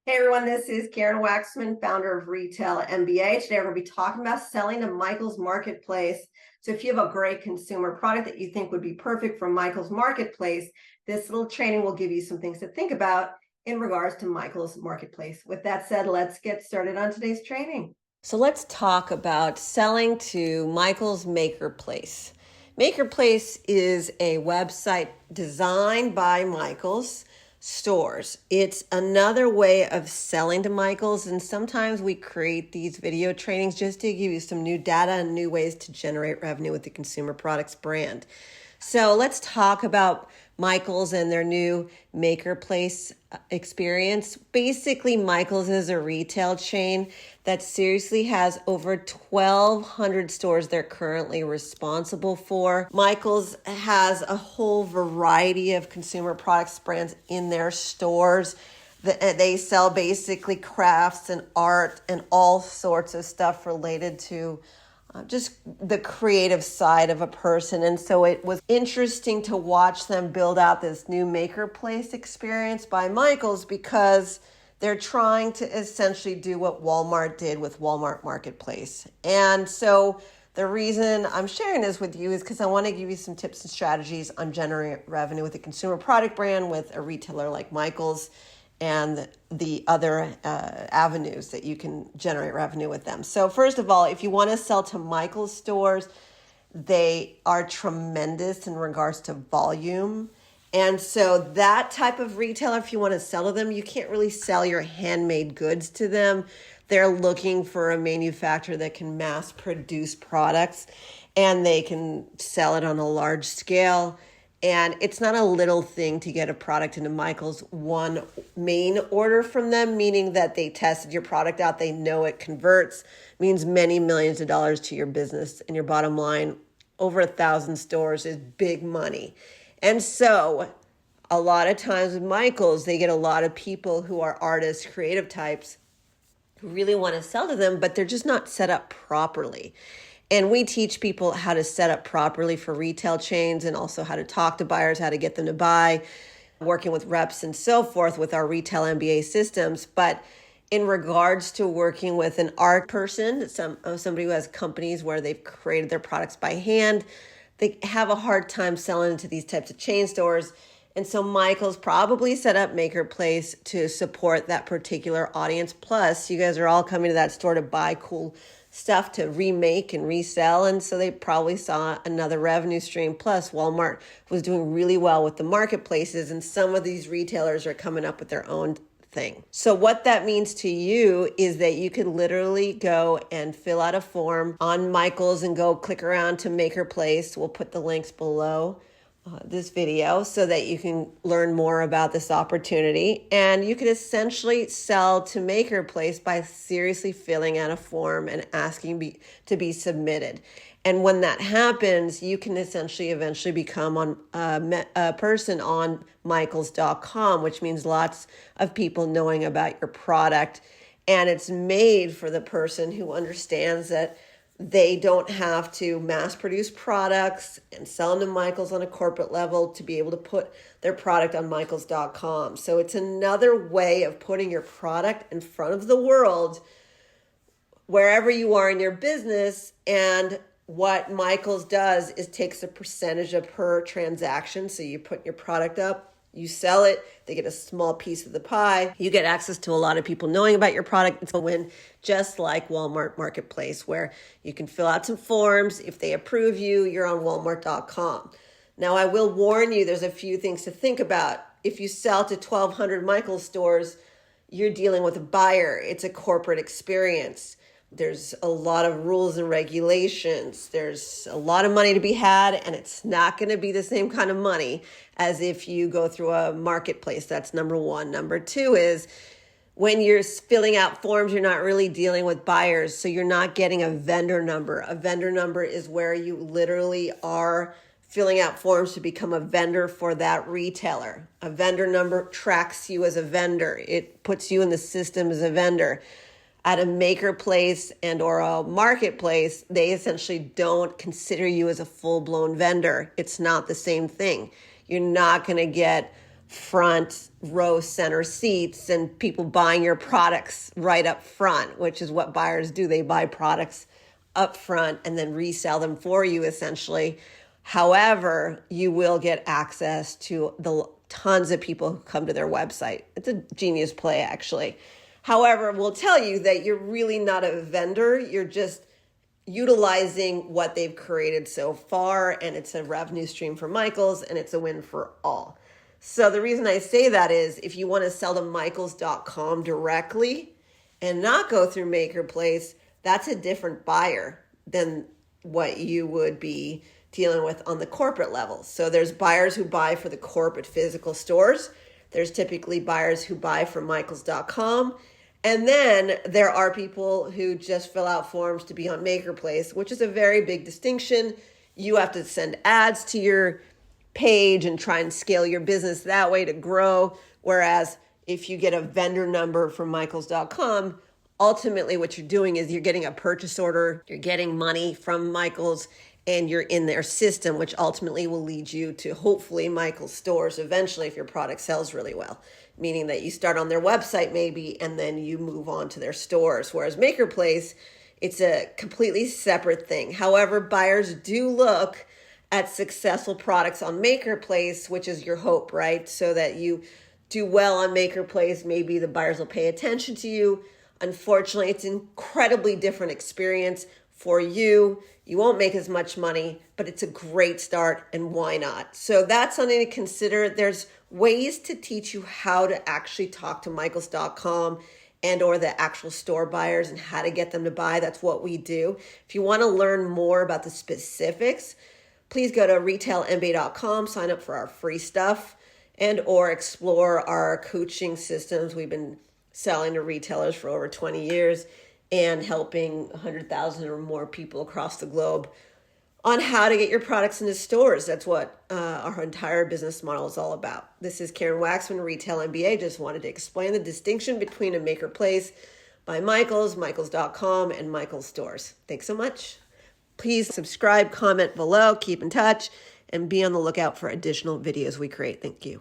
Hey everyone, this is Karen Waksman, founder of Retail MBA. Today we're going to be talking about selling to Michaels Marketplace. So if you have a great consumer product that you think would be perfect for Michaels Marketplace, this little training will give you some things to think about in regards to Michaels Marketplace. With that said, let's get started on today's training. So let's talk about selling to Michaels Makerplace. Makerplace is a website designed by Michaels stores. It's another way of selling to Michaels, and sometimes we create these video trainings just to give you some new data and new ways to generate revenue with the consumer products brand. So let's talk about Michaels and their new Makerplace experience. Basically, Michaels is a retail chain that seriously has over 1,200 stores they're currently responsible for. Michaels has a whole variety of consumer products brands in their stores. They sell basically crafts and art and all sorts of stuff related to just the creative side of a person. And so it was interesting to watch them build out this new Makerplace experience by Michaels because they're trying to essentially do what Walmart did with Walmart Marketplace. And so the reason I'm sharing this with you is because I want to give you some tips and strategies on generating revenue with a consumer product brand with a retailer like Michaels and the other avenues that you can generate revenue with them. So first of all, if you want to sell to Michaels stores, they are tremendous in regards to volume. And so that type of retailer, if you want to sell to them, you can't really sell your handmade goods to them. They're looking for a manufacturer that can mass produce products and they can sell it on a large scale. And it's not a little thing to get a product into Michaels. One main order from them, meaning that they tested your product out, they know it converts, means many millions of dollars to your business and your bottom line. Over 1,000 stores is big money. And so a lot of times with Michaels, they get a lot of people who are artists, creative types, who really want to sell to them, but they're just not set up properly. And we teach people how to set up properly for retail chains and also how to talk to buyers, how to get them to buy, working with reps and so forth with our Retail MBA systems. But in regards to working with an art person, somebody who has companies where they've created their products by hand, they have a hard time selling to these types of chain stores. And so Michael's probably set up Makerplace to support that particular audience. Plus, you guys are all coming to that store to buy cool stuff to remake and resell. And so they probably saw another revenue stream. Plus, Walmart was doing really well with the marketplaces, and some of these retailers are coming up with their own thing. So what that means to you is that you can literally go and fill out a form on Michaels and go click around to Makerplace. We'll put the links below this video so that you can learn more about this opportunity. And you can essentially sell to Makerplace by seriously filling out a form and asking to be submitted. And when that happens, you can eventually become a person on Michaels.com, which means lots of people knowing about your product. And it's made for the person who understands that they don't have to mass produce products and sell them to Michaels on a corporate level to be able to put their product on Michaels.com. So it's another way of putting your product in front of the world wherever you are in your business. And what Michaels does is takes a percentage of per transaction. So you put your product up, you sell it, they get a small piece of the pie. You get access to a lot of people knowing about your product. It's a win, just like Walmart Marketplace, where you can fill out some forms. If they approve you, you're on Walmart.com. Now, I will warn you, there's a few things to think about. If you sell to 1,200 Michaels stores, you're dealing with a buyer. It's a corporate experience. There's a lot of rules and regulations. There's a lot of money to be had, and it's not going to be the same kind of money as if you go through a marketplace. That's number one. Number two is when you're filling out forms, you're not really dealing with buyers, so you're not getting a vendor number. A vendor number is where you literally are filling out forms to become a vendor for that retailer. A vendor number tracks you as a vendor. It puts you in the system as a vendor. At a Makerplace and or a marketplace, they essentially don't consider you as a full-blown vendor. It's not the same thing. You're not going to get front row center seats and people buying your products right up front, which is what buyers do. They buy products up front and then resell them for you essentially. However, you will get access to the tons of people who come to their website. It's a genius play, actually. However, we'll tell you that you're really not a vendor. You're just utilizing what they've created so far, and it's a revenue stream for Michaels, and it's a win for all. So the reason I say that is if you want to sell to Michaels.com directly and not go through Makerplace, that's a different buyer than what you would be dealing with on the corporate level. So there's buyers who buy for the corporate physical stores. There's typically buyers who buy from Michaels.com. And then there are people who just fill out forms to be on Makerplace, which is a very big distinction. You have to send ads to your page and try and scale your business that way to grow. Whereas if you get a vendor number from Michaels.com, ultimately what you're doing is you're getting a purchase order, you're getting money from Michaels, and you're in their system, which ultimately will lead you to hopefully Michaels stores eventually if your product sells really well. Meaning that you start on their website maybe, and then you move on to their stores. Whereas Makerplace, it's a completely separate thing. However, buyers do look at successful products on Makerplace, which is your hope, right? So that you do well on Makerplace, maybe the buyers will pay attention to you. Unfortunately, it's an incredibly different experience for you. You won't make as much money, but it's a great start, and why not? So that's something to consider. There's ways to teach you how to actually talk to Michaels.com and or the actual store buyers and how to get them to buy. That's what we do. If you want to learn more about the specifics, please go to retailmba.com, sign up for our free stuff, and or explore our coaching systems. We've been selling to retailers for over 20 years and helping 100,000 or more people across the globe on how to get your products into stores. That's what our entire business model is all about. This is Karen Waksman, Retail MBA. Just wanted to explain the distinction between a Makerplace by Michaels, Michaels.com, and Michaels stores. Thanks so much. Please subscribe, comment below, keep in touch, and be on the lookout for additional videos we create. Thank you.